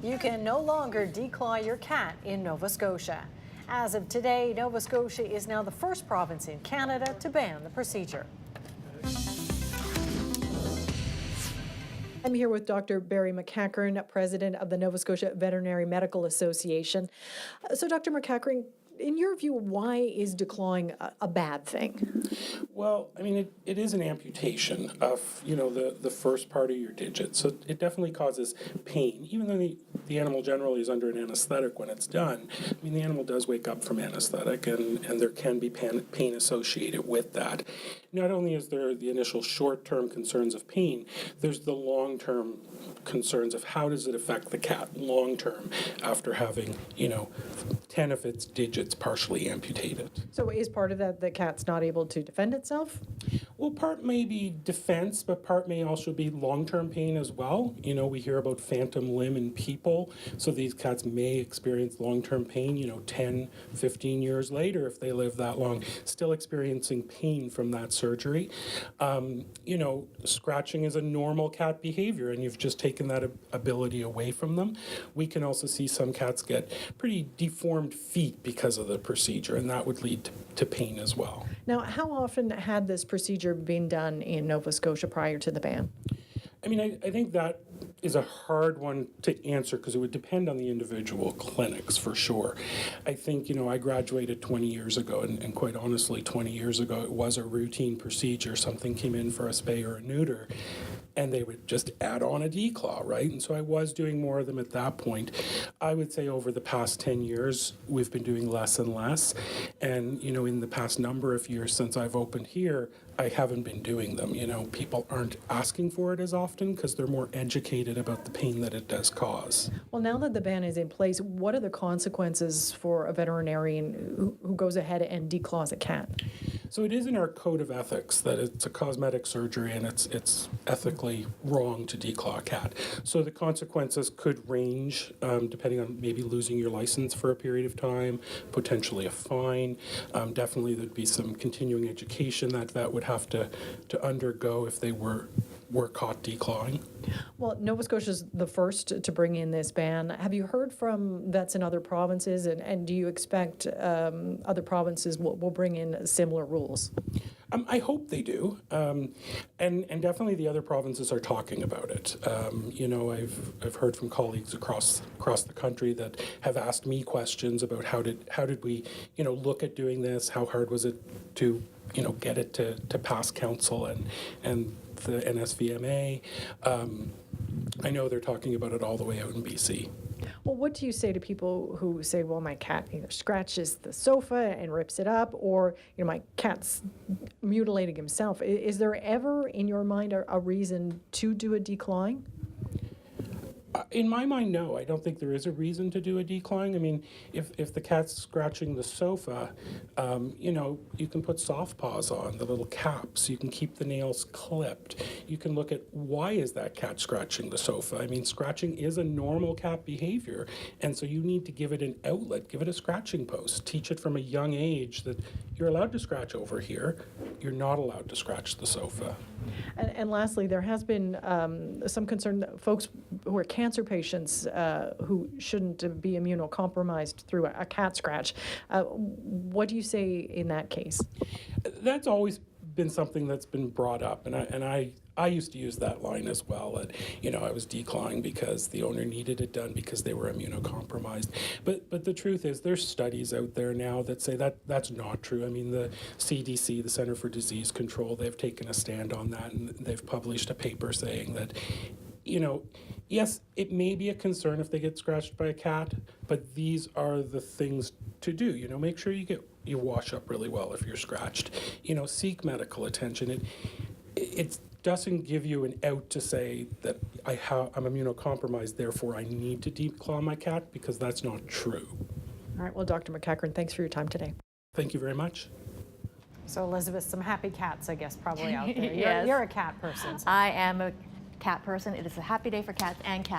You can no longer declaw your cat in Nova Scotia. As of today, Nova Scotia is now the first province in Canada to ban the procedure. I'm here with Dr. Barry McCachern, president of the Nova Scotia Veterinary Medical Association. So, Dr. McCachern, in your view, why is declawing a bad thing? Well, I mean, it is an amputation of, the first part of your digit. So it definitely causes pain. Even though the animal generally is under an anesthetic when it's done, I mean, the animal does wake up from anesthetic, and there can be pain associated with that. Not only is there the initial short-term concerns of pain, there's the long-term concerns of how does it affect the cat long-term after having, 10 of its digits partially amputated. So is part of that the cat's not able to defend itself? Well, part may be defense, but part may also be long-term pain as well. We hear about phantom limb in people, so these cats may experience long-term pain, 10, 15 years later if they live that long, still experiencing pain from that surgery. Scratching is a normal cat behavior, and you've just taken that ability away from them. We can also see some cats get pretty deformed feet because of the procedure, and that would lead to pain as well. Now, how often had this procedure been done in Nova Scotia prior to the ban? I mean, I think that is a hard one to answer because it would depend on the individual clinics for sure. I think, I graduated 20 years ago, and quite honestly, 20 years ago, it was a routine procedure. Something came in for a spay or a neuter, and they would just add on a declaw, right? And so I was doing more of them at that point. I would say over the past 10 years, we've been doing less and less. And, in the past number of years since I've opened here, I haven't been doing them. People aren't asking for it as often because they're more educated about the pain that it does cause. Well, now that the ban is in place, what are the consequences for a veterinarian who goes ahead and declaws a cat? So it is in our code of ethics that it's a cosmetic surgery and it's ethically wrong to declaw a cat. So the consequences could range depending on maybe losing your license for a period of time, potentially a fine. Definitely there'd be some continuing education that vet would have to undergo if they were caught declawing. Well, Nova Scotia is the first to bring in this ban. Have you heard from vets in other provinces, and do you expect other provinces will bring in similar rules? I hope they do, and definitely the other provinces are talking about it. I've heard from colleagues across the country that have asked me questions about how did we look at doing this? How hard was it to get it to pass council and the NSVMA? I know they're talking about it all the way out in BC. Well, what do you say to people who say, well, my cat either scratches the sofa and rips it up, or my cat's mutilating himself? Is there ever, in your mind, a reason to do a declawing? In my mind, no. I don't think there is a reason to do a declawing. I mean, if the cat's scratching the sofa, you can put soft paws on, the little caps. You can keep the nails clipped. You can look at why is that cat scratching the sofa. I mean, scratching is a normal cat behavior, and so you need to give it an outlet, give it a scratching post. Teach it from a young age that you're allowed to scratch over here. You're not allowed to scratch the sofa. And lastly, there has been some concern that folks who are cancer patients who shouldn't be immunocompromised through a cat scratch. What do you say in that case? That's always been something that's been brought up, and I used to use that line as well. I was declawing because the owner needed it done because they were immunocompromised. But the truth is, there's studies out there now that say that that's not true. I mean, the CDC, the Center for Disease Control, they've taken a stand on that, and they've published a paper saying that, yes, it may be a concern if they get scratched by a cat, but these are the things to do. Make sure you wash up really well if you're scratched. Seek medical attention. It doesn't give you an out to say that I'm immunocompromised, therefore I need to declaw my cat, because that's not true. All right. Well, Dr. McCachern, thanks for your time today. Thank you very much. So, Elizabeth, some happy cats, I guess, probably out there. Yes. You're a cat person. So. I am a cat person. It is a happy day for cats and cats.